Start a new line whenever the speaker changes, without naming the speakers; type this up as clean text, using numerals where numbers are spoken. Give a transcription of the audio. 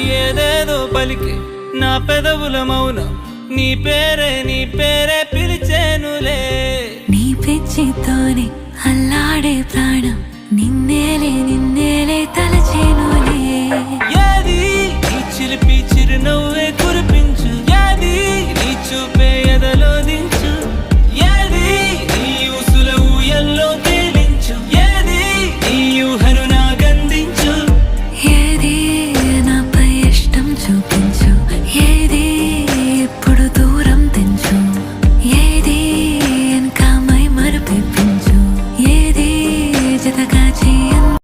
ఏదేదో పలికి నా పెదవుల మౌనం నీ పేరే పిలిచేనులే.
నీ పిచ్చితోనే అల్లాడే ప్రాణం నిన్నేలే